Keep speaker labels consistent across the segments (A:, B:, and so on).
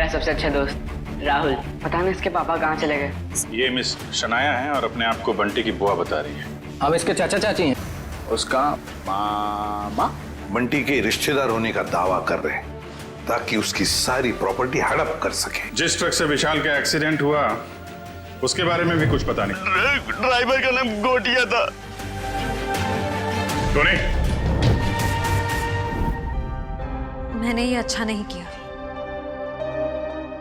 A: मेरा सबसे अच्छा दोस्त राहुल। पता नहीं इसके पापा कहाँ चले गए।
B: ये मिस शनाया है और अपने आप को बंटी की बुआ बता रही है।
C: हम इसके चाचा चाची हैं।
D: उसका मामा बंटी के रिश्तेदार होने का दावा कर रहे हैं ताकि उसकी सारी प्रॉपर्टी हड़प कर सके।
B: जिस ट्रक से विशाल का एक्सीडेंट हुआ उसके बारे में भी कुछ पता नहीं।
E: ड्राइवर का नाम गोटिया था।
B: टोनी,
F: मैंने ये अच्छा नहीं किया।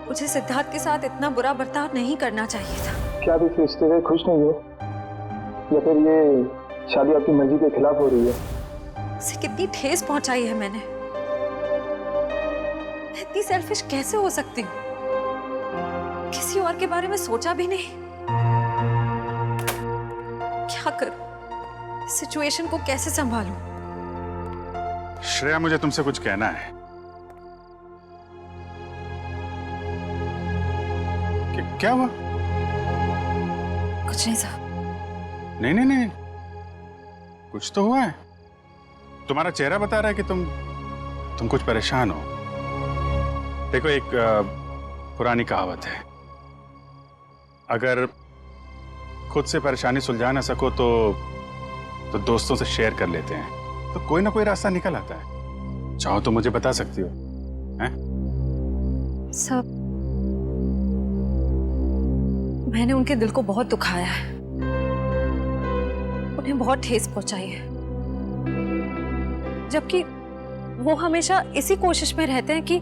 F: मुझे सिद्धार्थ के साथ इतना बुरा बर्ताव नहीं करना चाहिए था।
G: क्या आप इस रिश्ते से खुश नहीं हो या फिर ये शादी आपकी मर्जी के खिलाफ हो रही है?
F: उसे कितनी ठेस पहुंचाई है मैंने। मैं इतनी सेल्फिश कैसे हो सकती हूँ? किसी और के बारे में सोचा भी नहीं। क्या करूं? सिचुएशन को कैसे संभालूं?
B: श्रेया, मुझे तुमसे कुछ कहना है। क्या हुआ?
F: कुछ नहीं साहब।
B: नहीं, कुछ तो हुआ है। तुम्हारा चेहरा बता रहा है कि तुम कुछ परेशान हो। देखो, एक पुरानी कहावत है, अगर खुद से परेशानी सुलझा ना सको तो दोस्तों से शेयर कर लेते हैं, तो कोई ना कोई रास्ता निकल आता है। चाहो तो मुझे बता सकती हो। हैं?
F: सब मैंने उनके दिल को बहुत दुखाया है, उन्हें बहुत ठेस पहुंचाई है, जबकि वो हमेशा इसी कोशिश में रहते हैं कि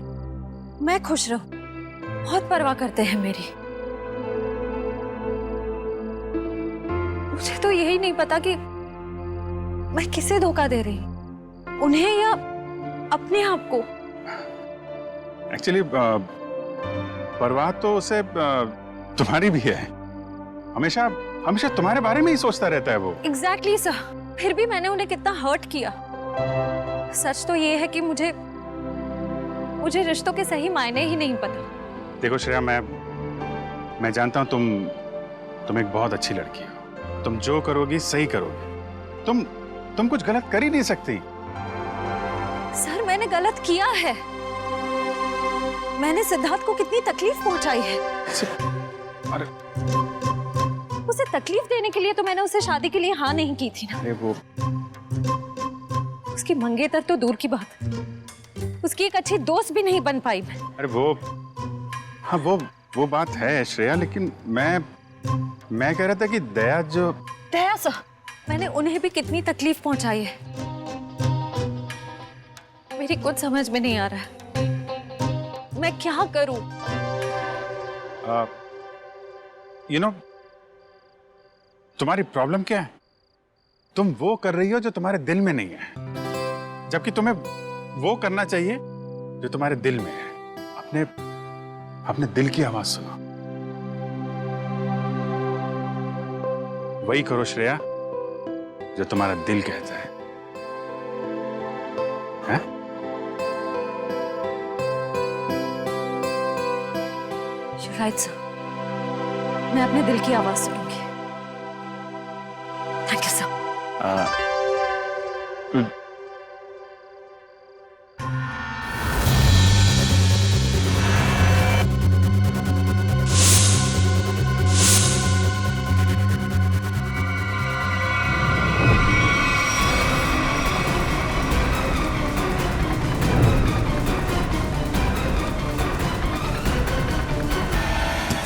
F: मैं खुश रहूं। बहुत परवाह करते हैं मेरी। मुझे तो यही नहीं पता कि मैं किसे धोखा दे रही हूं, उन्हें या अपने आप को।
B: एक्चुअली परवाह तो उसे तुम्हारी भी है। हमेशा तुम्हारे बारे में ही सोचता रहता है वो।
F: Exactly sir. फिर भी मैंने उन्हें कितना हर्ट किया। सच तो ये है कि मुझे रिश्तों के सही मायने ही नहीं पता।
B: देखो श्रेया, मैं जानता हूं तुम एक बहुत अच्छी लड़की हो। तुम जो करोगी सही करोगी। तुम कुछ गलत कर ही नहीं सकती।
F: सर, मैंने गलत किया है। मैंने सिद्धार्थ को कितनी तकलीफ पहुंचाई है।
B: अरे,
F: उसे तकलीफ देने के लिए तो मैंने उसे शादी के लिए हाँ नहीं की थी ना।
B: अरे वो
F: उसकी मंगेतर तो दूर की बात, उसकी एक अच्छी दोस्त भी नहीं बन पाई मैं।
B: अरे हाँ, वो बात है श्रेया, लेकिन मैं कह रहा था कि
F: दया सर, मैंने उन्हें भी कितनी तकलीफ पहुंचाई है। मेरी कुछ समझ में नहीं आ रहा है, मैं क्या करूं?
B: तुम्हारी प्रॉब्लम क्या है? तुम वो कर रही हो जो तुम्हारे दिल में नहीं है, जबकि तुम्हें वो करना चाहिए जो तुम्हारे दिल में है। अपने दिल की आवाज सुनो, वही करो श्रेया जो तुम्हारा दिल कहता है। हैं?
F: You're right, sir. मैं अपने दिल की आवाज सुनूंगी। Thank you sir.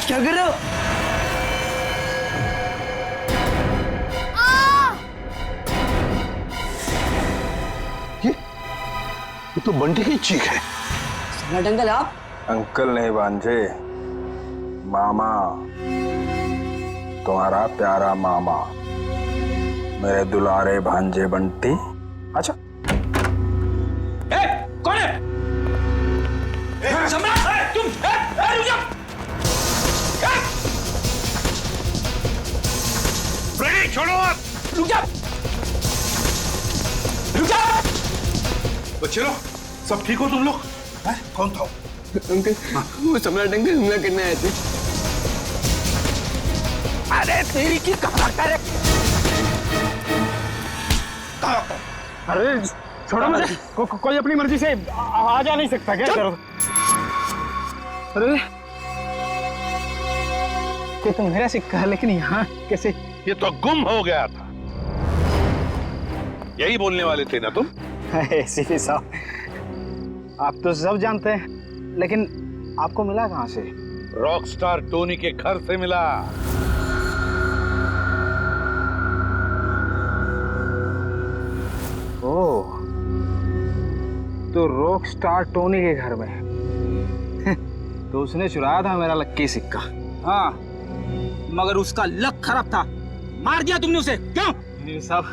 C: क्या कर रहे हो?
D: ये तो बंटी की चीख है।
C: सम्राट अंकल, आप?
E: अंकल नहीं भांजे, मामा, तुम्हारा प्यारा मामा, मेरे दुलारे भांजे बंटी। अच्छा,
C: कौन है? सम्राट, तुम रुक जाओ।
D: छोड़ो आप।
C: रुक जाओ, रुक जाओ।
D: बच्चे लोग, सब ठीक हो तुम लोग? कौन था?
C: अंकल, वो सम्राट अंकल हमला करने आए थे। अरे तेरी की कहाँ कर?
G: अरे छोड़ो मुझे। कोई अपनी मर्जी से आ जा नहीं सकता क्या? अरे ये तो मेरा सिक्का है, लेकिन यहाँ कैसे?
D: ये तो गुम हो गया था। यही बोलने वाले थे ना तुम?
G: सीपी साहब, आप तो सब जानते हैं, लेकिन आपको मिला कहाँ से?
D: रॉकस्टार टोनी के घर से मिला।
G: ओह, तो रॉक स्टार टोनी के घर में तो उसने चुराया था मेरा लक्की सिक्का।
C: हाँ, मगर उसका लक खराब था, मार दिया तुमने उसे, क्यों?
G: नहीं साहब,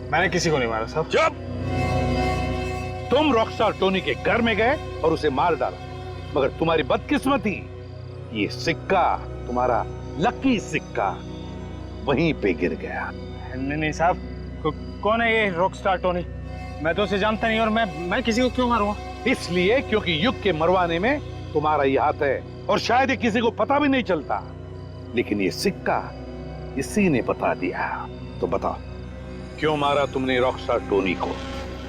G: मैंने किसी को नहीं मारा साहब।
D: जब तुम रॉकस्टार टोनी के घर में गए और उसे मार डाला, मगर तुम्हारी बदकिस्मती, ये सिक्का, तुम्हारा लकी सिक्का, वहीं पे गिर गया।
G: नहीं साहब, कौन है ये रॉक स्टार टोनी? मैं तो उसे जानता नहीं, और मैं किसी को क्यों मारूंगा?
D: इसलिए क्योंकि युग के मरवाने में तुम्हारा ही हाथ है, और शायद ये किसी को पता भी नहीं चलता। लेकिन ये सिक्का इसी ने बता दिया। तो बताओ, क्यों मारा तुमने रॉकस्टार टोनी को?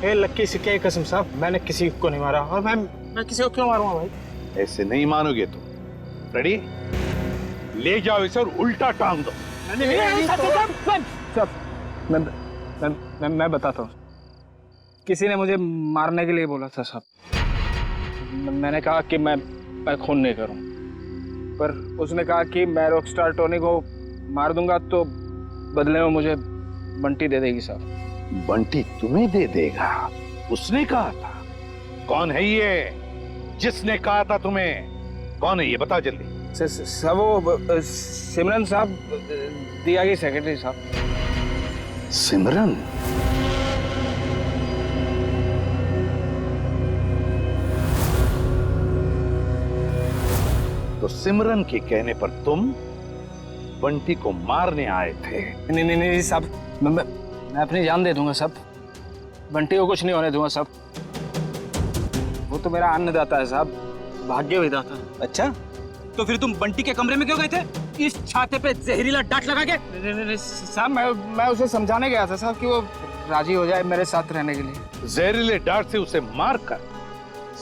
G: ए लक्की सिक्के की कसम साहब, मैंने किसी को नहीं मारा, और मैं किसी को क्यों मारूंगा भाई?
D: ऐसे नहीं मानोगे तुम। रेडी? ले जाओ इसे और उल्टा टांग दो।
G: मैं बताता हूँ। किसी ने मुझे मारने के लिए बोला था साहब। मैंने कहा कि मैं खून नहीं करूँ, पर उसने कहा कि मैं रॉकस्टार टोनी को मार दूंगा तो बदले में मुझे बंटी दे देगी साहब।
D: बंटी तुम्हें दे देगा? उसने कहा था? कौन है ये जिसने कहा था तुम्हें? कौन है ये, बता जल्दी।
G: सब वो सिमरन साहब, दिया की सेक्रेटरी साहब।
D: सिमरन? तो सिमरन के कहने पर तुम बंटी को मारने आए थे?
G: नहीं साहब, मैं अपनी जान दे दूंगा साहब, बंटी को कुछ नहीं होने दूंगा साहब। वो तो मेरा अन्नदाता है साहब, भाग्य विधाता।
C: अच्छा, तो फिर तुम बंटी के कमरे में क्यों गए थे, इस छाते पे जहरीला डांट लगा के?
G: नहीं साहब, मैं उसे समझाने गया था साहब कि वो राजी हो जाए मेरे साथ रहने के लिए।
D: जहरीले डांट से उसे मारकर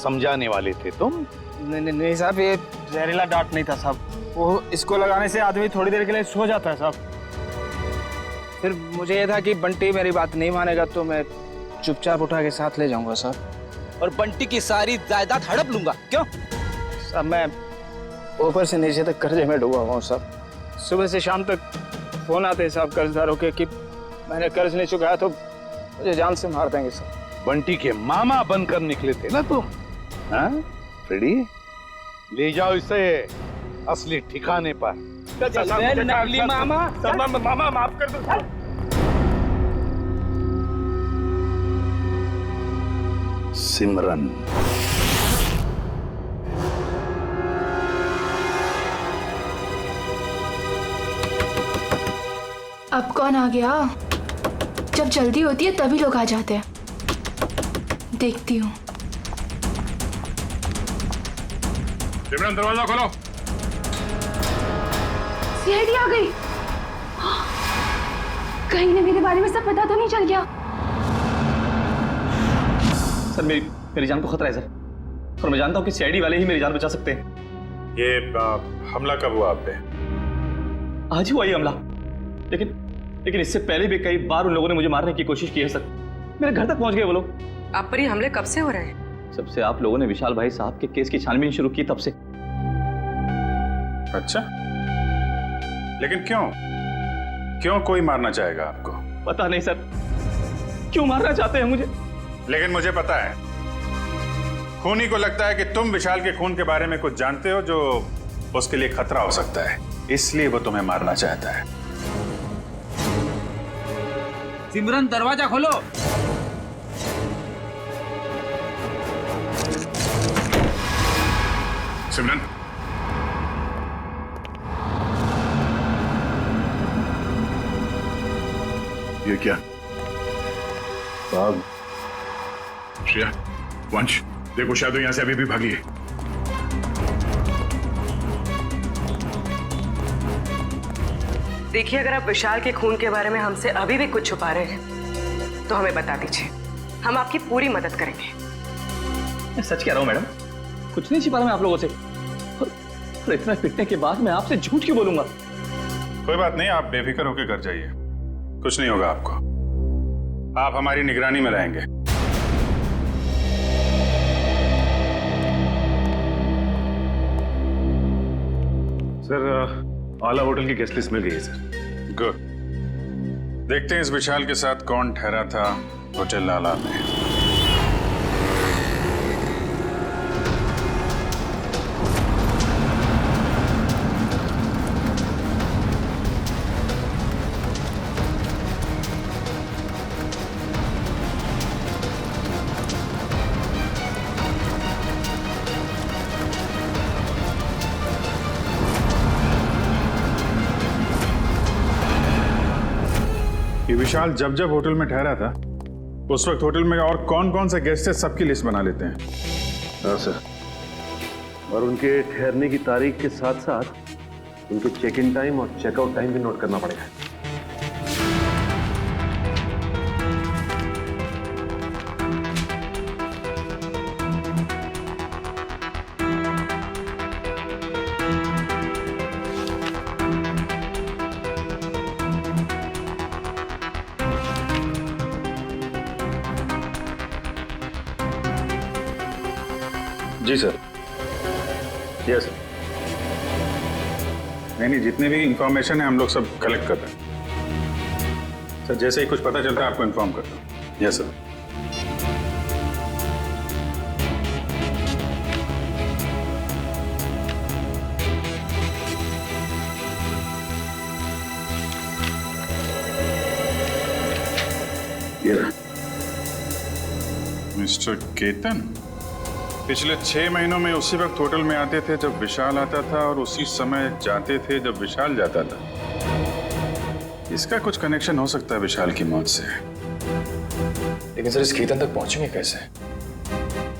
D: समझाने वाले थे तुम?
G: नहीं साहब, ये जहरीला डांट नहीं था साहब। वो इसको लगाने से आदमी थोड़ी देर के लिए सो जाता है साहब। फिर मुझे ये था कि बंटी मेरी बात नहीं मानेगा तो मैं चुपचाप उठा के साथ ले जाऊंगा साहब,
C: और बंटी की सारी जायदाद हड़प लूंगा, क्यों?
G: साहब मैं ऊपर से नीचे तक कर्जे में डूबा हुआ हूँ साहब। सुबह से शाम तक फोन आते हैं साहब कर्जदारों के कि मैंने कर्ज नहीं चुकाया तो मुझे जान से मार देंगे साहब।
D: बंटी के मामा बनकर निकले थे ना तुम? हाँ फ्रेडी, ले जाओ इसे असली ठिकाने पर।
C: नकली मामा,
G: मामा माफ कर दो।
D: सिमरन,
H: अब कौन आ गया? जब जल्दी होती है तभी लोग आ जाते हैं। देखती हूँ।
B: सिमरन, दरवाजा खोलो।
H: सीआईडी आ गई। कहीं ने मेरे बारे में सब पता तो नहीं चल गया?
I: सर मेरी जान को खतरा है सर, और मैं जानता हूँ कि सीआईडी वाले ही मेरी जान बचा सकते हैं।
B: ये हमला कब हुआ आप पे?
I: आज ही हुआ ये हमला, लेकिन इससे पहले भी कई बार उन लोगों ने मुझे मारने की कोशिश की है सर। मेरे घर तक पहुंच गए वो लोग।
A: आप पर ये हमले कब से हो रहे हैं?
I: जब से आप लोगों ने विशाल भाई साहब के केस की छानबीन शुरू की तब से।
B: अच्छा, लेकिन क्यों कोई मारना चाहेगा आपको?
I: पता नहीं सर, क्यों मारना चाहते हैं मुझे।
B: लेकिन मुझे पता है, खूनी को लगता है कि तुम विशाल के खून के बारे में कुछ जानते हो जो उसके लिए खतरा हो सकता है, इसलिए वो तुम्हें मारना चाहता है।
C: सिमरन, दरवाजा खोलो।
B: सिमरन,
D: ये क्या?
E: साहब,
B: श्रेया, वंश, देखो शायद यहां से अभी भी भागी है।
A: देखिए, अगर आप विशाल के खून के बारे में हमसे अभी भी कुछ छुपा रहे हैं तो हमें बता दीजिए, हम आपकी पूरी मदद करेंगे।
I: मैं सच कह रहा हूँ मैडम, कुछ नहीं छिपा रहा मैं आप लोगों से। और इतना पिटने के बाद मैं आपसे झूठ क्यों बोलूंगा?
B: कोई बात नहीं, आप बेफिक्र होकर घर जाइए, कुछ नहीं होगा आपको। आप हमारी निगरानी में रहेंगे।
J: सर आला होटल की गेस्ट लिस्ट मिल गई है सर।
B: गुड। देखते हैं इस विशाल के साथ कौन ठहरा था होटल आला में। ये विशाल जब जब होटल में ठहरा था उस वक्त होटल में और कौन कौन से गेस्ट है सबकी लिस्ट बना लेते हैं।
J: हाँ सर, और उनके ठहरने की तारीख के साथ साथ उनके चेक इन टाइम और चेकआउट टाइम भी नोट करना पड़ेगा।
B: जी सर। यस। नहीं, जितने भी इंफॉर्मेशन है हम लोग सब कलेक्ट कर रहे हैं सर। जैसे ही कुछ पता चलता है आपको इन्फॉर्म करता हूँ। Yes sir. मिस्टर केतन पिछले 6 महीनों में उसी वक्त होटल में आते थे जब विशाल आता था और उसी समय जाते थे जब विशाल जाता था। इसका कुछ कनेक्शन हो सकता है विशाल की मौत से।
K: लेकिन सर इस केतन तक पहुंचेंगे कैसे?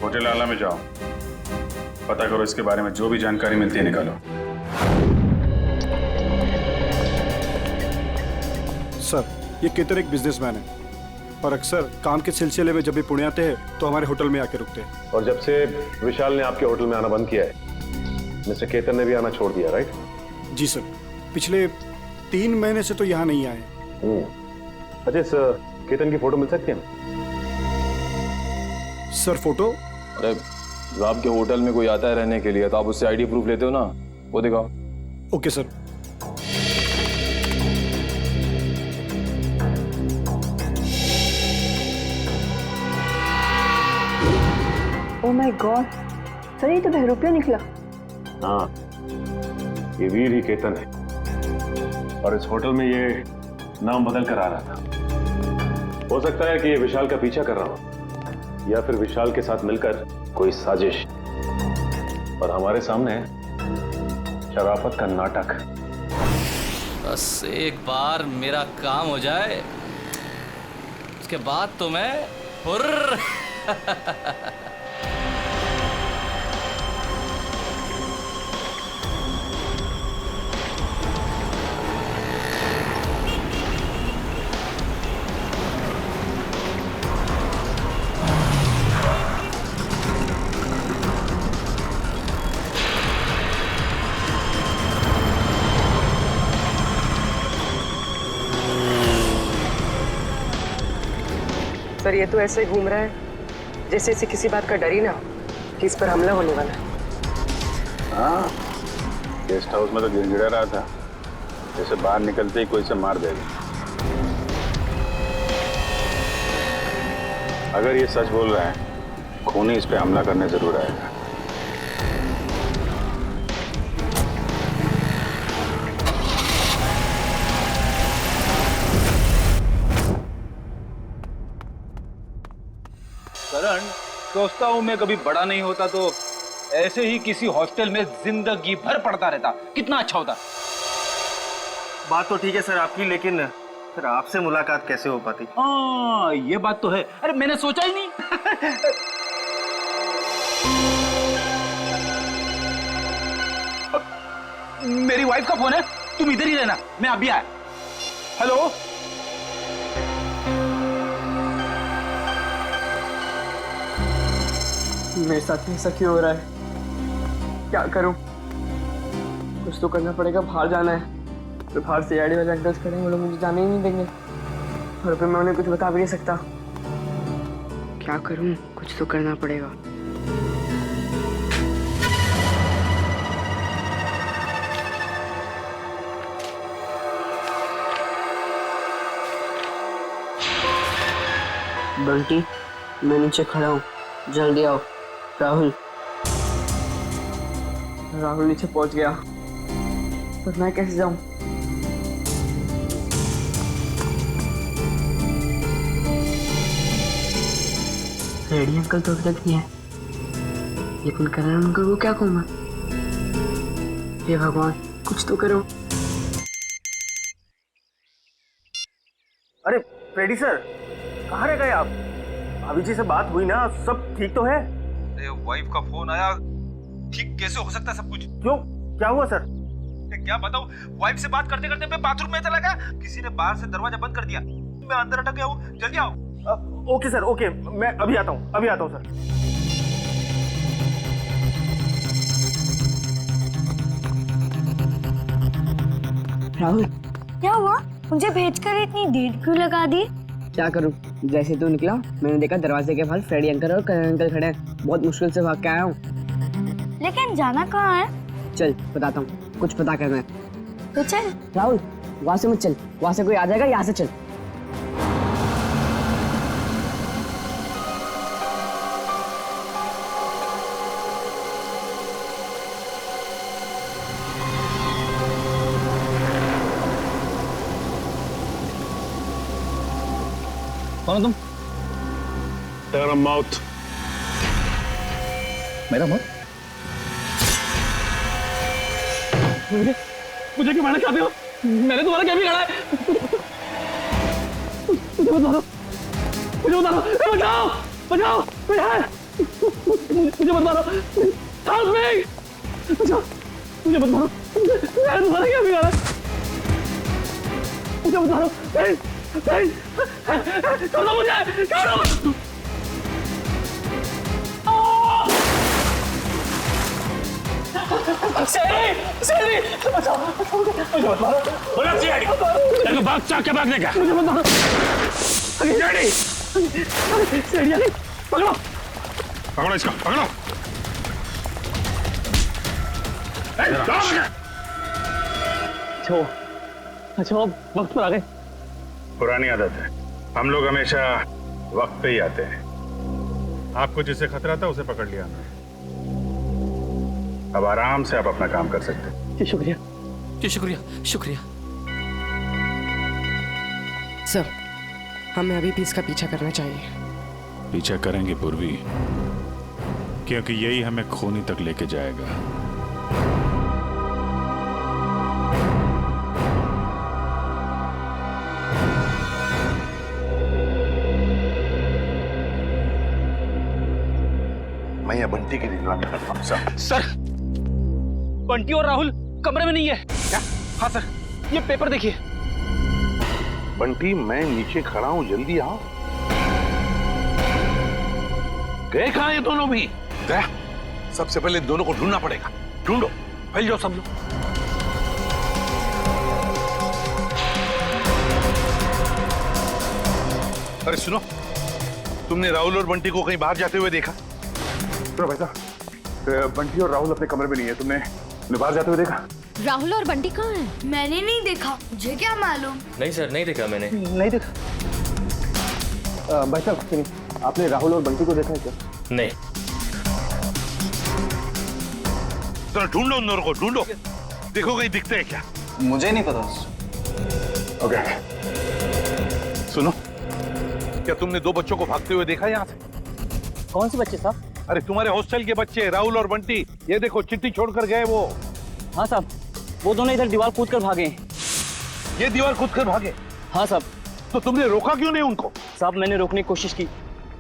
B: होटल आला में जाओ, पता करो, इसके बारे में जो भी जानकारी मिलती है निकालो।
L: सर ये केतन एक बिजनेसमैन है और अक्सर काम के सिलसिले में जब भी पुणे आते हैं तो हमारे होटल में आके रुकते हैं।
J: और जब से विशाल ने आपके होटल में आना बंद किया है मिस्टर केतन ने भी आना छोड़ दिया, राइट?
L: जी सर, पिछले 3 महीने से तो यहाँ नहीं आए।
J: अच्छा, इस केतन की फोटो मिल सकती है?
L: Sir photo?
K: अरे जब आपके होटल में कोई आता है रहने के लिए तो आप उससे आईडी प्रूफ लेते हो ना, वो दिखाओ।
L: Okay sir.
A: Oh my God sir, ये तो बहरूपिया निकला।
J: हाँ, ये वीर ही केतन है और इस होटल में ये नाम बदल कर आ रहा था। हो सकता है कि ये विशाल का पीछा कर रहा हो या फिर विशाल के साथ मिलकर कोई साजिश, और हमारे सामने शराफत का नाटक।
M: बस एक बार मेरा काम हो जाए उसके बाद तो मैं हुर्र।
A: सर ये तो ऐसे ही घूम रहा है जैसे इसे किसी बात का डर ही ना हो कि इस पर हमला होने वाला है।
B: हाँ, गेस्ट हाउस में तो गिड़गिड़ा रहा था जैसे बाहर निकलते ही कोई से मार देगा। अगर ये सच बोल रहा है, खूनी इस पे हमला करने जरूर आएगा।
C: करण, सोचता हूँ मैं कभी बड़ा नहीं होता तो ऐसे ही किसी हॉस्टल में जिंदगी भर पढ़ता रहता, कितना अच्छा होता।
I: बात तो ठीक है सर आपकी, लेकिन फिर आपसे मुलाकात कैसे हो पाती?
C: हाँ ये बात तो है। अरे मैंने सोचा ही नहीं। मेरी वाइफ का फोन है, तुम इधर ही रहना, मैं अभी आया। हेलो,
G: मेरे साथ ऐसा क्यों हो रहा है?
A: क्या करूं? कुछ तो करना पड़ेगा, बाहर जाना है। तो बाहर से आईडी वाले अंकल्स खड़े हैं, वो लोग मुझे जाने ही नहीं देंगे और फिर मैं उन्हें कुछ बता भी नहीं सकता। क्या करूं? कुछ तो करना पड़ेगा। बंटी, मैं नीचे खड़ा हूँ, जल्दी आओ। राहुल नीचे पहुंच गया, पर मैं कैसे जाऊं? रेडी अंकल तो अभी तक नहीं है, लेकिन करण अंकल को क्या कहूंगा? हे भगवान, कुछ तो करो।
N: अरे फ्रेडी सर, कहाँ रह गए आप? भाभी जी से बात हुई ना, सब ठीक तो है?
C: अरे वाइफ का फोन आया, ठीक कैसे हो सकता है सब कुछ?
N: क्यों, क्या हुआ सर?
C: क्या बताऊं, वाइफ से बात करते करते मैं बाथरूम में चला गया, किसी ने बाहर से दरवाजा बंद कर दिया, मैं अंदर अटक गया हूँ। जल्दी आओ।
N: ओके सर, ओके, मैं अभी आता हूँ सर।
A: राहुल,
F: क्या हुआ? मुझे भेजकर इतनी देर क्यों लगा दी?
A: क्या करूं? जैसे तू निकला मैंने देखा दरवाजे के बाहर फ्रेडी अंकल और करण अंकल खड़े हैं। बहुत मुश्किल से भाग के आया हूँ।
F: लेकिन जाना कहाँ है?
A: चल बताता हूँ, कुछ पता करना है।
F: तो चल।
A: राहुल, वहां से मत चल, वहां से कोई आ जाएगा, यहाँ से चल।
I: कौन हो तुम?
J: तेरा माउथ।
I: मेरा मौत? मुझे क्यों मारना चाहते हो? मैंने तुम्हारा क्या बिगाड़ा है? मुझे बता दो, बचाओ, बचाओ, कोई है? मुझे बता दो, हेल्प मी, बचाओ, मुझे बता दो, मैंने तुम्हारा क्या बिगाड़ा? मुझे बता दो, प्लीज, छोड़ दो मुझे, छोड़ो।
J: भागने का
I: पकड़ो,
J: पकड़ो इसको, पकड़ो।
I: अच्छा वक्त पर आ गए।
B: पुरानी आदत है, हम लोग हमेशा वक्त पे ही आते हैं। आपको जिससे खतरा था उसे पकड़ लिया हमने, अब आराम से आप अपना काम कर सकते हैं।
I: जी शुक्रिया।
M: जी शुक्रिया, शुक्रिया।
A: सर, हमें अभी भी इसका पीछा करना चाहिए।
B: पीछा करेंगे पूर्वी, क्योंकि यही हमें खूनी तक लेके जाएगा।
D: मैं ये बंटी की निगरानी करता हूं।
C: सर, बंटी और राहुल कमरे में नहीं है।
D: क्या?
C: हाँ सर, ये पेपर देखिए।
D: बंटी, मैं नीचे खड़ा हूं, जल्दी आओ। गए कहां ये दोनों भी? गया, सबसे पहले इन दोनों को ढूंढना पड़ेगा। ढूंढो, फैल जाओ सब लोग। अरे सुनो, तुमने राहुल और बंटी को कहीं बाहर जाते हुए देखा?
L: तो भाई साहब, बंटी और राहुल अपने कमरे में नहीं है, तुमने बाहर जाते हुए देखा?
F: राहुल और बंटी कहाँ हैं?
H: मैंने नहीं देखा, मुझे क्या मालूम।
I: नहीं सर, नहीं देखा मैंने।
N: नहीं देखा। भाई साहब, आपने राहुल और बंटी को देखा है क्या?
I: नहीं।
D: तो ढूंढो उन दोनों को, ढूंढो, देखो कहीं दिखते हैं क्या।
C: मुझे नहीं पता।
D: ओके, सुनो, क्या तुमने दो बच्चों को भागते हुए देखा यहाँ से?
N: कौन से बच्चे साहब?
D: अरे तुम्हारे हॉस्टल के बच्चे, राहुल और बंटी। ये देखो, चिट्ठी छोड़कर गए वो।
N: हाँ साहब, वो दोनों इधर दीवार कूद कर भागे।
D: ये दीवार कूद कर भागे?
N: हाँ साहब।
D: तो तुमने रोका क्यों नहीं उनको?
N: साहब, मैंने रोकने की कोशिश की,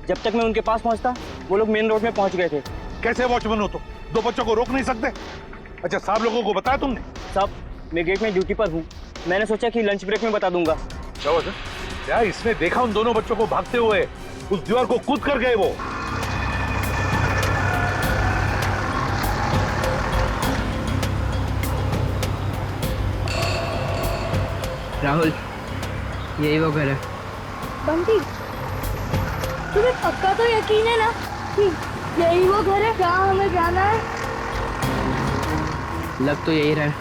N: जब तक मैं उनके पास पहुंचता वो लोग मेन रोड में पहुंच गए थे।
D: कैसे वॉचमैन हो तुम? दो बच्चों को रोक नहीं सकते? अच्छा, साहब लोगों को बताया तुमने?
N: साहब, मैं गेट में ड्यूटी पर हूँ, मैंने सोचा कि लंच ब्रेक में बता दूंगा।
D: क्या इसने देखा उन दोनों बच्चों को भागते हुए? उस दीवार को कूद कर गए वो।
A: राहुल, यही वो घर है।
O: बंटी, तुम्हें पक्का तो यकीन है ना कि यही वो घर है जहाँ हमें जाना है?
A: लग तो यही रहा है।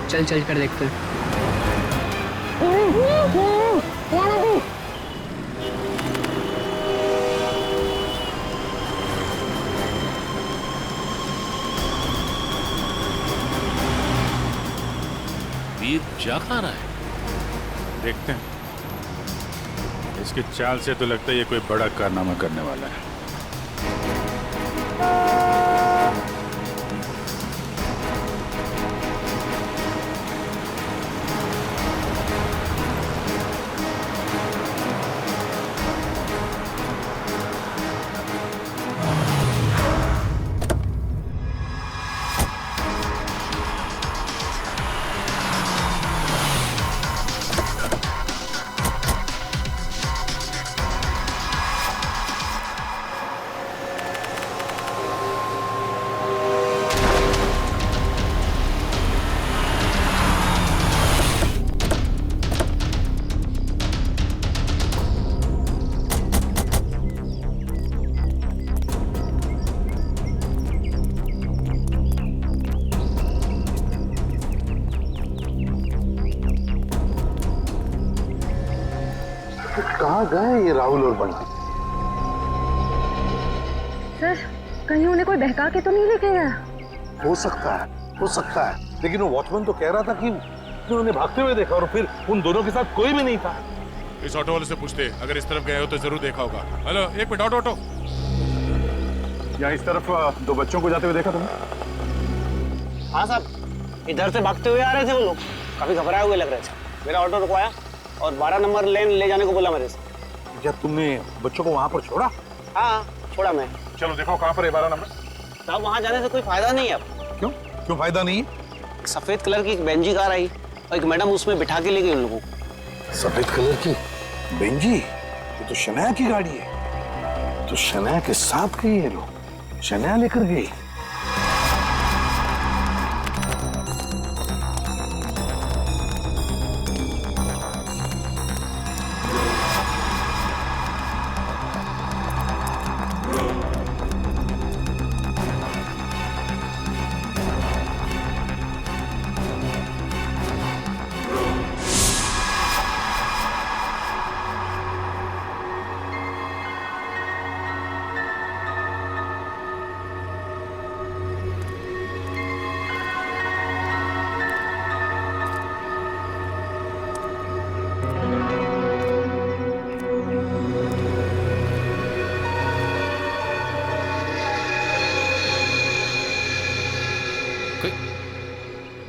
A: चल चल कर देखते हैं।
J: वीर जा कहाँ रहा है?
B: देखते हैं। इसकी चाल से तो लगता है ये कोई बड़ा कारनामा करने वाला है।
D: कहाँ गए ये राहुल और बंटी?
O: सर, कहीं उन्हें कोई बहका के तो नहीं लेके गया?
D: हो सकता है, लेकिन वो वॉचमैन तो कह रहा था कि उन्होंने भागते हुए देखा और फिर उन दोनों के साथ कोई भी नहीं था।
J: इस ऑटो वाले से पूछते, अगर इस तरफ गए हो तो जरूर देखा होगा। हेलो, एक मिनट, ऑटो।
L: यहाँ इस तरफ दो बच्चों को जाते हुए देखा तुमने?
N: हाँ साहब, इधर से भागते हुए आ रहे थे वो लोग, काफी घबराए हुए लग रहे थे। मेरा ऑटो रुकवाया और 12 नंबर लेन ले जाने को बोला मेरे से।
D: क्या तुमने बच्चों को वहां पर छोड़ा?
N: हाँ, छोड़ा मैं।
J: चलो देखो कहाँ पर है 12 नंबर।
N: साहब, वहाँ जाने से कोई फायदा नहीं है अब।
D: क्यों फायदा नहीं है?
N: एक सफेद कलर की एक बेंजी कार आई और एक मैडम उसमें बिठा के ले गई उन लोगों को।
D: सफेद कलर की बेंजी? ये तो शनाया की गाड़ी है। तो शनाया के साथ गई ये लोग, शनाया लेकर गई।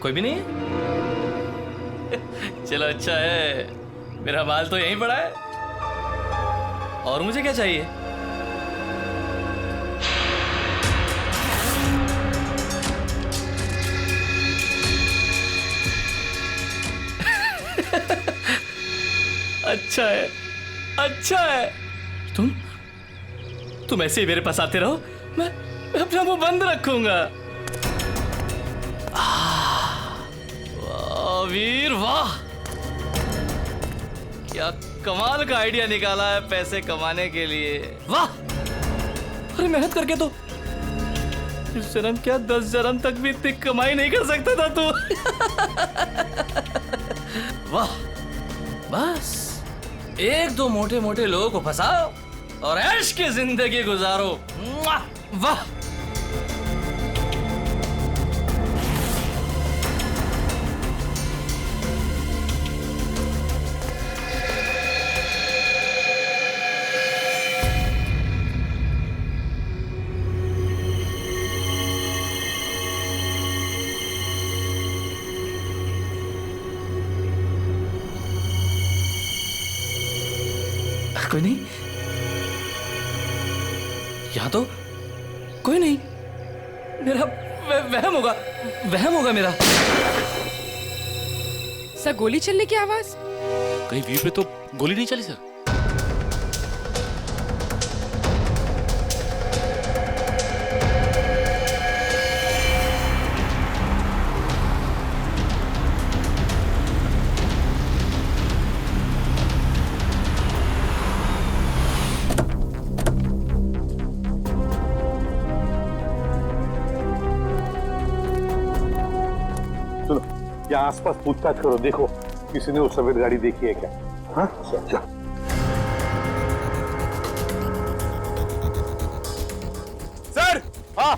M: कोई भी नहीं है? चलो अच्छा है, मेरा माल तो यहीं पड़ा है। और मुझे क्या चाहिए? अच्छा है। तुम ऐसे ही मेरे पास आते रहो, मैं अपना मुंह बंद रखूंगा। वीर वाह, क्या कमाल का आइडिया निकाला है पैसे कमाने के लिए। वाह, अरे मेहनत करके तो इस जन्म क्या 10 जन्म तक भी इतनी कमाई नहीं कर सकता था तू। वाह, बस एक दो मोटे मोटे लोगों को फंसाओ और ऐश की जिंदगी गुजारो। वाह, कोई नहीं, यहां तो कोई नहीं। मेरा वहम होगा मेरा।
P: सर, गोली चलने की आवाज?
J: कहीं वीर पे तो गोली नहीं चली सर?
D: यहाँ आसपास पूछताछ करो, देखो किसी ने वो सफेद गाड़ी देखी है क्या? हाँ चलो।
L: सर। हाँ,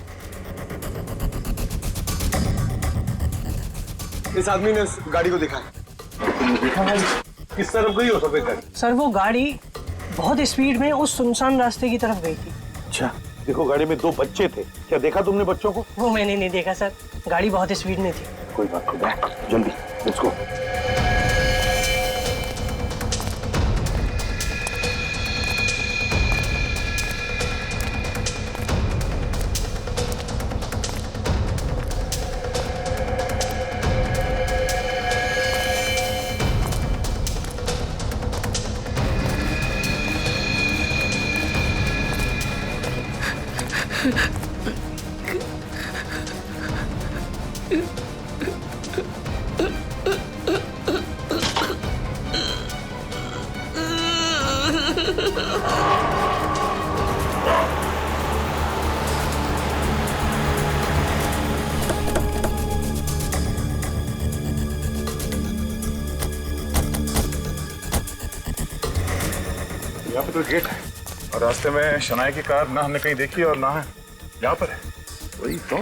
L: इस आदमी ने उस गाड़ी को देखा है।
D: देखा भाई, किस तरफ गई हो सफेद गाड़ी?
N: सर वो गाड़ी बहुत स्पीड में उस सुनसान रास्ते की तरफ गई थी।
D: अच्छा, देखो गाड़ी में 2 बच्चे थे, क्या देखा तुमने बच्चों को?
N: वो मैंने नहीं देखा सर, गाड़ी बहुत स्पीड में थी।
D: कोई बात नहीं, जल्दी लेट्स गो।
B: यहाँ पे तो गेट है और रास्ते में शनाया की कार ना हमने कहीं देखी और ना है यहाँ पर है।
D: वही तो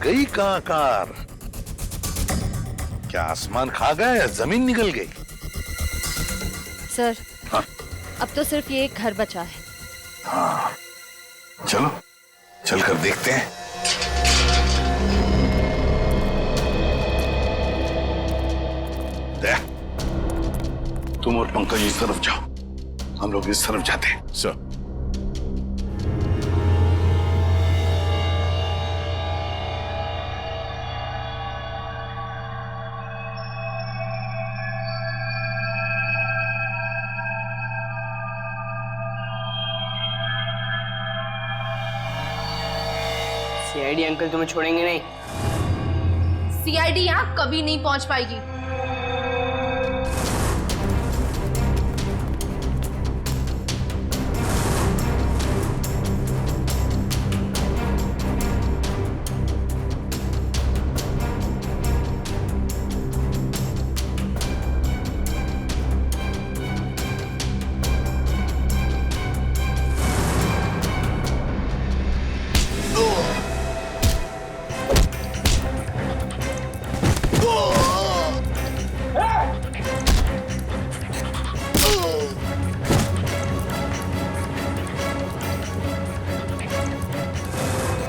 D: गई कहाँ कार? क्या आसमान खा गया या जमीन निकल गई?
F: सर
D: हाँ?
F: अब तो सिर्फ ये एक घर बचा है।
D: हाँ, चलो चलकर देखते हैं। तुम और पंकज इस तरफ जाओ, हम लोग इस तरफ जाते हैं। सर।
A: सीआईडी अंकल तुम्हें छोड़ेंगे नहीं।
H: सीआईडी यहाँ कभी नहीं पहुंच पाएगी।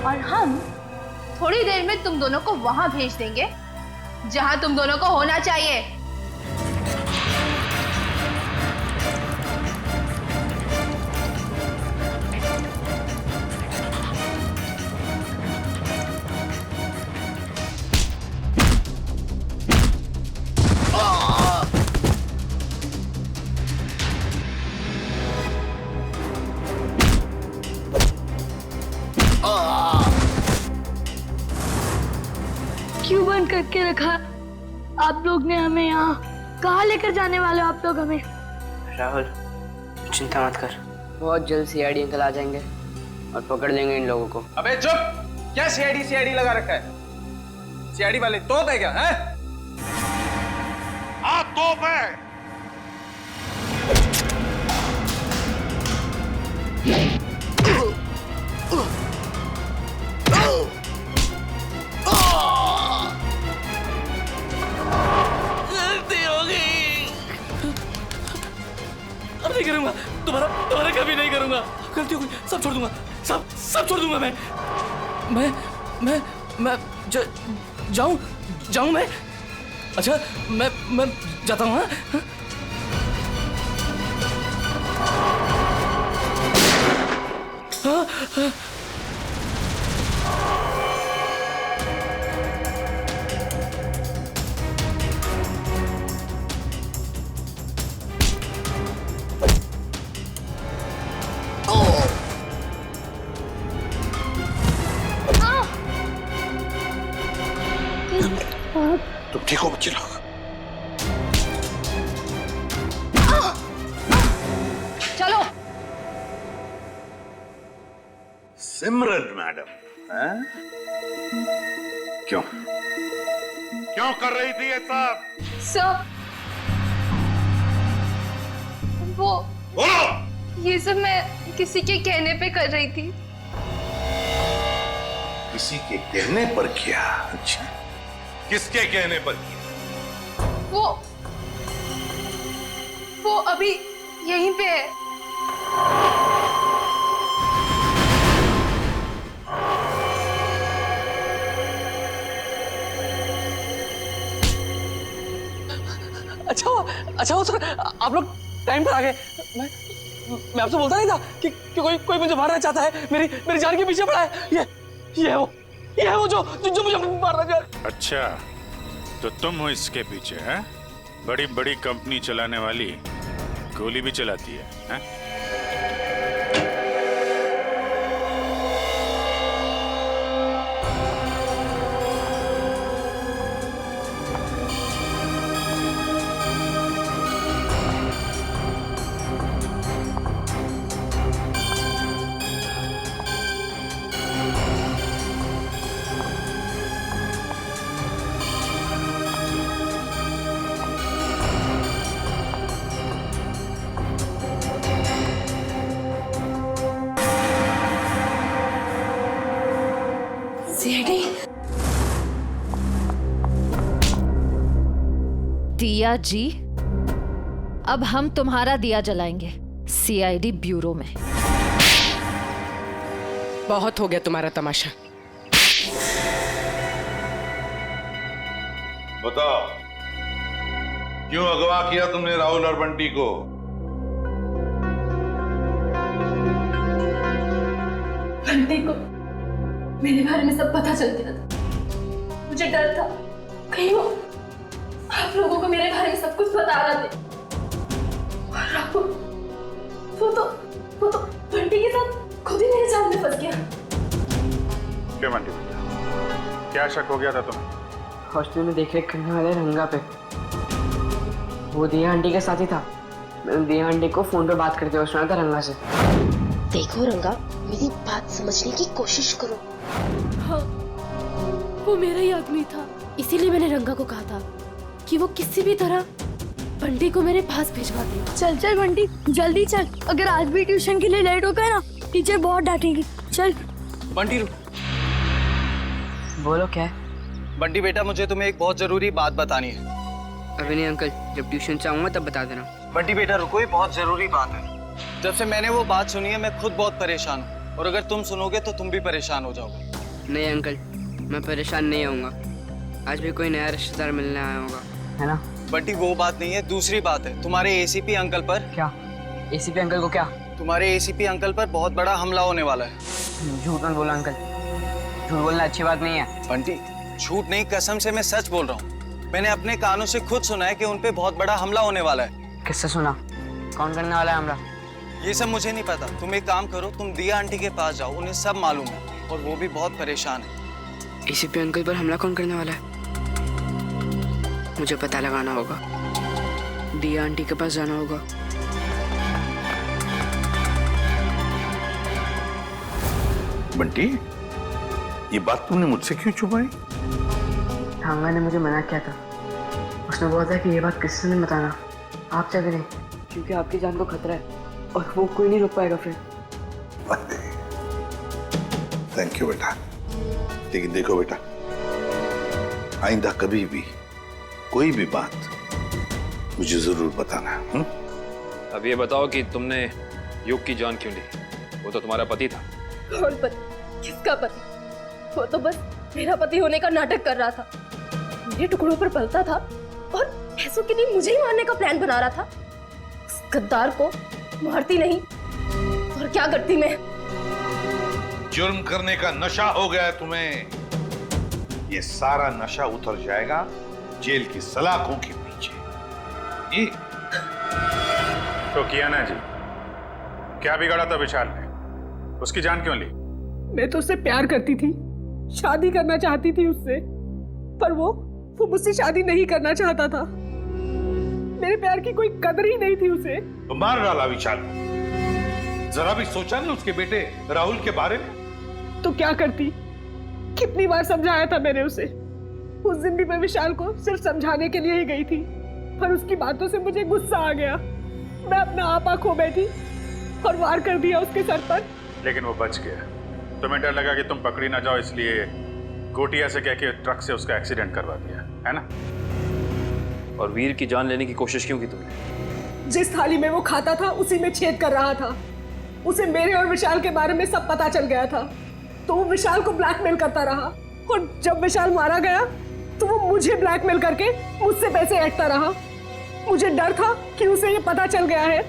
H: और हम थोड़ी देर में तुम दोनों को वहां भेज देंगे जहां तुम दोनों को होना चाहिए।
O: क्यों बंद करके रखा आप लोग ने हमें यहाँ? कहाँ लेकर जाने वाले हो आप लोग हमें?
A: राहुल चिंता मत कर, बहुत जल्द सीआईडी अंकल आ जाएंगे और पकड़ लेंगे इन लोगों को।
G: अबे चुप! क्या सीआईडी लगा रखा है? सीआईडी वाले तोप है क्या? हैं?
D: हाँ तोप है।
M: गलती हो गई। अब नहीं करूंगा, दोबारा कभी नहीं करूंगा। गलती हो गई, सब छोड़ दूंगा, सब छोड़ दूंगा मैं जाऊं मैं? अच्छा मैं जाता हूँ। हाँ?
D: तुम ठीक हो बच्चे लोग?
H: चलो।
D: सिमरन मैडम, क्यों क्यों कर रही थी ये सब?
H: सर, वो ये सब मैं किसी के कहने पे कर रही थी।
D: किसी के कहने पर किया? अच्छा, किसके कहने पर किया?
H: वो अभी यहीं पे है।
I: अच्छा हो सर, आप लोग टाइम पर आ गए। मैं आपसे बोलता नहीं था कि कोई मुझे मारना चाहता है, मेरी जान के पीछे पड़ा है। ये है वो जो मुझे मारना चाह रहा है।
B: अच्छा, तो तुम हो इसके पीछे? है बड़ी बड़ी कंपनी चलाने वाली गोली भी चलाती है?
F: दिया जी, अब हम तुम्हारा दिया जलाएंगे सीआईडी ब्यूरो में।
P: बहुत हो गया तुम्हारा तमाशा।
D: बताओ, क्यों अगवा किया तुमने राहुल और बंटी को?
O: बंटी को मेरे बारे में सब पता चल गया था। मुझे डर था कहीं वो आप लोगों को मेरे बारे में सब कुछ बता रहा थे। और राहुल, वो तो बंटी के साथ खुद ही मेरे जाल में फंस गया।
B: क्यों बंटी बेटा, क्या शक हो गया था तुम्हें?
A: हॉस्टल में देख-रेख करने वाले रंगा पे वो दिया आंटी के साथ ही था। मैंने दिया आंटी को फोन पे बात करते हुए सुना था रंगा से।
O: देखो रंगा, मेरी बात समझने की कोशिश करो। हाँ, वो मेरा ही आदमी था, इसीलिए मैंने रंगा को कहा था कि वो किसी भी तरह बंटी को मेरे पास भिजवा दे। चल बंटी, जल्दी चल। अगर आज भी ट्यूशन के लिए लेट हो गए ना, टीचर बहुत डांटेगी। चल
M: बंटी,
A: बोलो क्या है?
M: बंटी बेटा, मुझे तुम्हें एक बहुत जरूरी बात बतानी है।
A: अभी नहीं अंकल, जब ट्यूशन से आऊंगा तब बता देना।
M: बंटी बेटा रुको, ये बहुत जरूरी बात है। जब से मैंने वो बात सुनी है मैं खुद बहुत परेशान हूँ, और अगर तुम सुनोगे तो तुम भी परेशान हो जाओगे।
A: नहीं अंकल, मैं परेशान नहीं होऊंगा। आज भी कोई नया रिश्तेदार मिलने आया होगा, है ना?
M: बंटी वो बात नहीं है, दूसरी बात है। तुम्हारे एसीपी अंकल पर।
A: क्या? एसीपी अंकल को क्या?
M: तुम्हारे एसीपी अंकल पर बहुत बड़ा हमला होने वाला है।
A: झूठ मत बोला अंकल, झूठ बोलना अच्छी बात नहीं है।
M: बंटी झूठ नहीं, कसम से मैं सच बोल रहा हूँ। मैंने अपने कानों से खुद सुना है कि उन पे बहुत बड़ा हमला होने वाला है।
A: किससे सुना? कौन करने वाला है हमला?
M: ये सब मुझे नहीं पता। तुम एक काम करो, तुम दिया आंटी के पास जाओ, उन्हें सब मालूम है और वो भी बहुत परेशान है।
A: एसीपी अंकल पर हमला कौन करने वाला है? मुझे पता लगाना होगा। दिया आंटी के पास जाना होगा।
D: बंटी, ये बात तुमने मुझसे क्यों छुपाई?
A: थांगा ने मुझे मना किया था। उसने बोला था कि ये बात किसी से नहीं बताना, आप क्या करें, क्योंकि आपकी जान को खतरा है और वो कोई नहीं रोक पाएगा फिर।
D: थैंक यू बेटा। लेकिन देखो बेटा, आइंदा कभी भी कोई भी बात मुझे जरूर बताना।
K: अब ये बताओ कि तुमने युग की जान क्यों ली? वो तो तुम्हारा पति था।
O: कौन पति? किसका पति? वो तो बस मेरा पति होने का नाटक कर रहा था, मेरे टुकड़ों पर पलता था और पैसों के लिए मुझे ही मारने का प्लान बना रहा था। उस गद्दार को मारती नहीं और क्या करती मैं?
D: जुर्म करने का नशा हो गया है तुम्हें। ये सारा नशा उतर जाएगा जेल की सलाखों के पीछे। ये
B: तो किया ना जी, क्या बिगाड़ा था विशाल ने? उसकी जान क्यों ली?
P: मैं तो उससे प्यार करती थी, शादी करना चाहती थी उससे, पर वो मुझसे शादी नहीं करना चाहता था। मेरे प्यार की कोई कदर ही नहीं थी उसे।
D: तो मार डाला विशाल। जरा भी सोचा नहीं उसके बेटे राहुल के बारे में?
P: तो क्या करती? कितनी बार समझाया था मैंने उसे, उस दिन भी मैं विशाल को सिर्फ समझाने के लिए ही गई थी, पर उसकी बातों से मुझे गुस्सा आ गया। मैं अपना आपा खो बैठी और वार कर दिया उसके सर पर।
B: लेकिन वो बच गया। तुम्हें डर लगा कि तुम पकड़ी ना जाओ, इसलिए गोटिया से कह के ट्रक से उसका एक्सीडेंट करवा दिया, है ना?
K: और वीर की जान लेने की कोशिश क्यों की तुमने?
P: जिस थाली में वो खाता था उसी में छेद कर रहा था। उसे मेरे और विशाल के बारे में सब पता चल गया था, तो वो विशाल को ब्लैकमेल करता रहा, और जब विशाल मारा गया तो वो मुझे ब्लैकमेल करके मुझसे पैसे ऐंठता रहा। मुझे डर था कि उसे ये पता चल गया है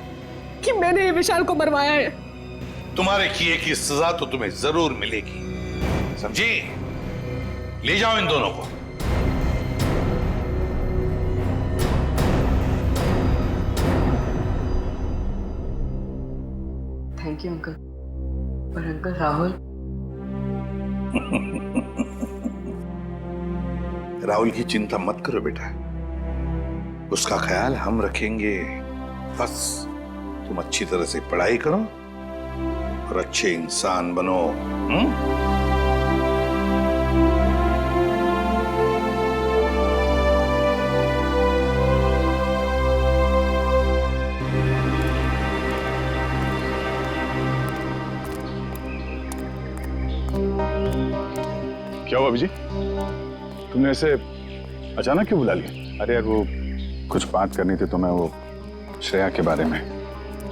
P: कि मैंने ये विशाल को मरवाया है।
D: तुम्हारे किए की सजा तो तुम्हें जरूर मिलेगी, समझी? ले जाओ इन दोनों को।
A: Thank you uncle. पर अंकल राहुल
D: राहुल की चिंता मत करो बेटा, उसका ख्याल हम रखेंगे। बस तुम अच्छी तरह से पढ़ाई करो और अच्छे इंसान बनो।
B: क्या हुआ अभिजी? तुमने ऐसे अचानक क्यों बुला लिया? अरे यार वो कुछ बात करनी थी तुम्हें, वो श्रेया के बारे में।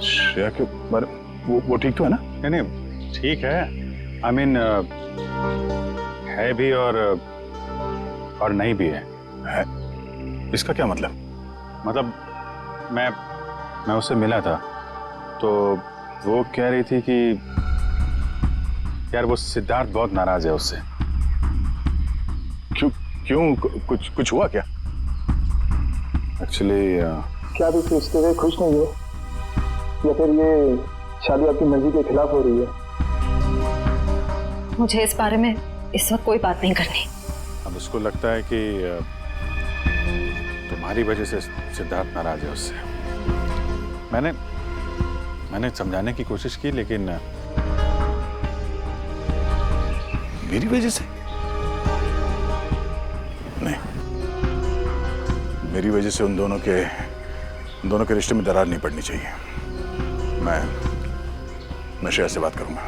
B: श्रेया के बारे वो ठीक तो है ना? नहीं ठीक है, आई मीन है भी और नहीं भी है। इसका क्या मतलब? मतलब मैं उससे मिला था तो वो कह रही थी कि यार वो सिद्धार्थ बहुत नाराज है उससे। क्यों कुछ हुआ क्या? एक्चुअली
Q: क्या आप इस रिश्ते से खुश नहीं हो, या फिर ये शादी आपकी मर्जी के खिलाफ हो रही है?
F: मुझे इस बारे में इस वक्त कोई बात नहीं करनी।
B: अब उसको लगता है कि तुम्हारी वजह से सिद्धार्थ नाराज है उससे। मैंने समझाने की कोशिश की, लेकिन
D: मेरी वजह से नहीं, मेरी वजह से उन दोनों के रिश्ते में दरार नहीं पड़नी चाहिए। मैं श्रेया से बात करूंगा।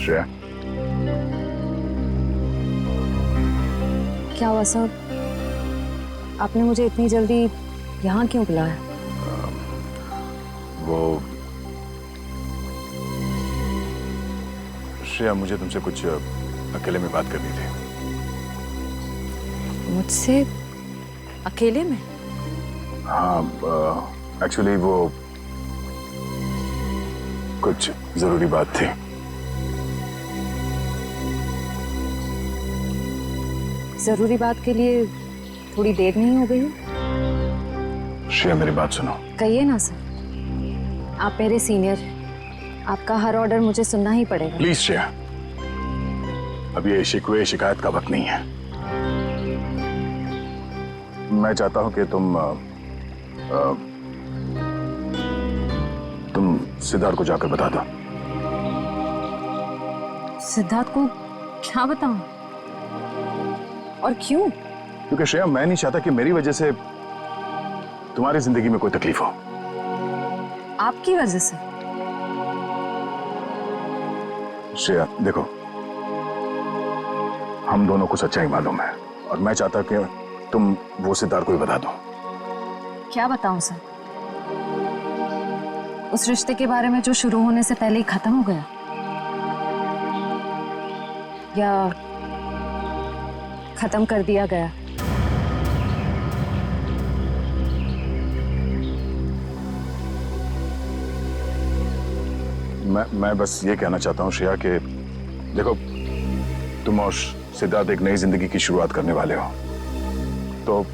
D: श्रेया,
F: क्या हुआ सर? आपने मुझे इतनी जल्दी यहाँ क्यों बुलाया?
B: वो श्रेया, मुझे तुमसे कुछ अकेले में बात करनी थी।
F: मुझसे अकेले में?
B: हाँ, एक्चुअली वो कुछ जरूरी बात थी।
F: जरूरी बात के लिए थोड़ी देर नहीं हो गई?
B: श्रेया, मेरी बात सुनो।
F: कहिए ना सर, आप मेरे सीनियर, आपका हर ऑर्डर मुझे सुनना ही पड़ेगा।
B: प्लीज श्रेया, अब ये शिकवे शिकायत का वक्त नहीं है। मैं चाहता हूं कि तुम सिद्धार्थ को जाकर बता दो।
F: सिद्धार्थ को क्या बताऊं? और क्यों?
B: क्योंकि श्रेया, मैं नहीं चाहता कि मेरी वजह से तुम्हारी जिंदगी में कोई तकलीफ हो।
F: आपकी वजह से?
B: श्रेया देखो, हम दोनों को सच्चाई मालूम है और मैं चाहता कि तुम वो सिद्धार्थ को ही बता दो।
F: क्या बताऊं सर? उस रिश्ते के बारे में जो शुरू होने से पहले ही खत्म हो गया, या खत्म कर दिया गया?
B: मैं बस ये कहना चाहता हूँ श्रेया कि देखो, तुम और सिद्धार्थ एक नई जिंदगी की शुरुआत करने वाले हो
J: तो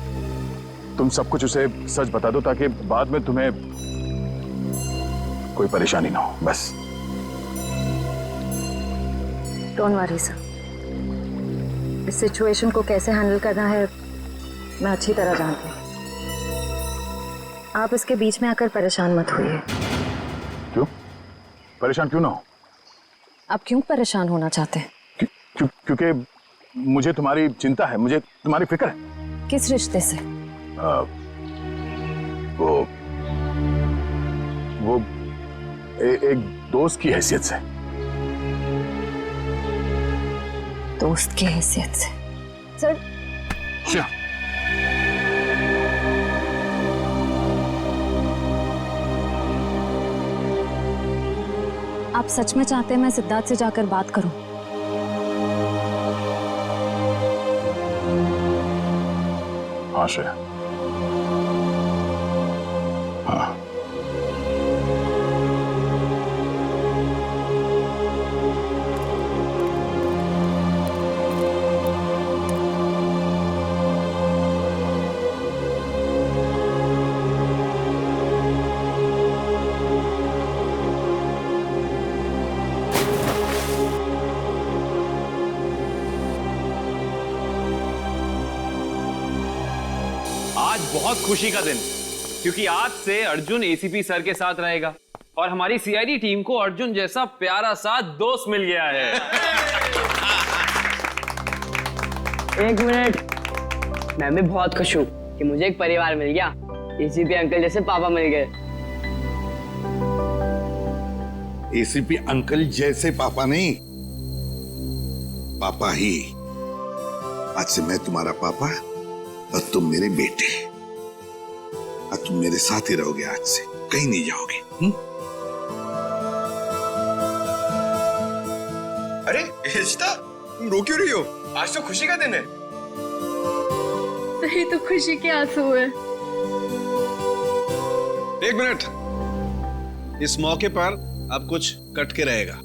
J: तुम सब कुछ उसे सच बता दो ताकि बाद में तुम्हें कोई परेशानी ना हो, बस।
R: डोंट वरी सर, इस सिचुएशन को कैसे हैंडल करना है मैं अच्छी तरह जानती हूँ। आप इसके बीच में आकर परेशान मत होइए।
J: क्यों? परेशान क्यों ना हो?
R: आप क्यों परेशान होना चाहते हैं?
J: क्योंकि मुझे तुम्हारी चिंता है, मुझे तुम्हारी फिक्र है।
R: किस रिश्ते से?
J: वो एक दोस्त की हैसियत से।
R: दोस्त की हैसियत से? सर
J: क्या?
R: आप सच में चाहते हैं मैं सिद्धार्थ से जाकर बात करूं?
J: हाँ श्रेया, हाँ।
K: आज बहुत खुशी का दिन, क्योंकि आज से अर्जुन एसीपी सर के साथ रहेगा और हमारी सीआईडी टीम को अर्जुन जैसा प्यारा सा दोस्त मिल गया है।
A: एक मिनट, मैं भी बहुत खुश हूँ कि मुझे एक परिवार मिल गया। एसीपी अंकल जैसे पापा मिल गए।
D: एसीपी अंकल जैसे पापा नहीं, पापा ही। आज से मैं तुम्हारा पापा और तुम मेरे बेटे। और तुम मेरे साथ ही रहोगे, आज से कहीं नहीं जाओगे।
S: अरे हिस्ता, तुम रो क्यों रही हो? आज तो खुशी का दिन है।
H: सही तो खुशी के आंसू है।
S: एक मिनट, इस मौके पर अब कुछ कट के रहेगा।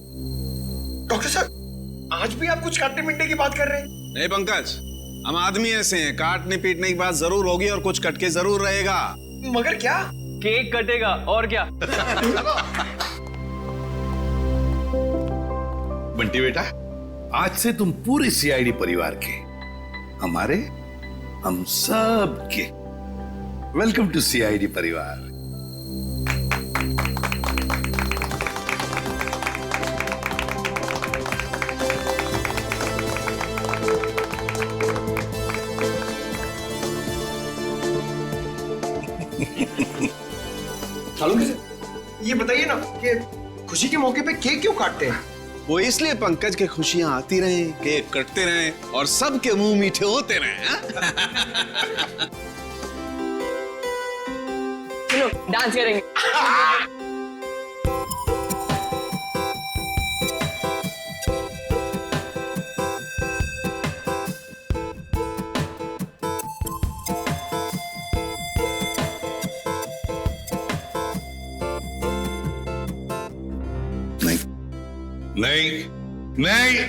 S: डॉक्टर साहब, आज भी आप कुछ काटने पीटने की बात कर रहे हैं? नहीं पंकज, हम आदमी ऐसे हैं, काटने पीटने की बात जरूर होगी और कुछ कटके जरूर रहेगा। मगर क्या?
K: केक कटेगा और क्या।
D: बंटी बेटा, आज से तुम पूरे सीआईडी परिवार के, हमारे, हम सब के वेलकम टू सीआईडी परिवार।
S: ये बताइए ना कि खुशी के मौके पे केक क्यों काटते हैं? वो इसलिए पंकज के खुशियां आती रहें, केक कटते रहें और सबके मुंह मीठे होते रहें।
A: चलो डांस करेंगे।
D: नहीं, नहीं,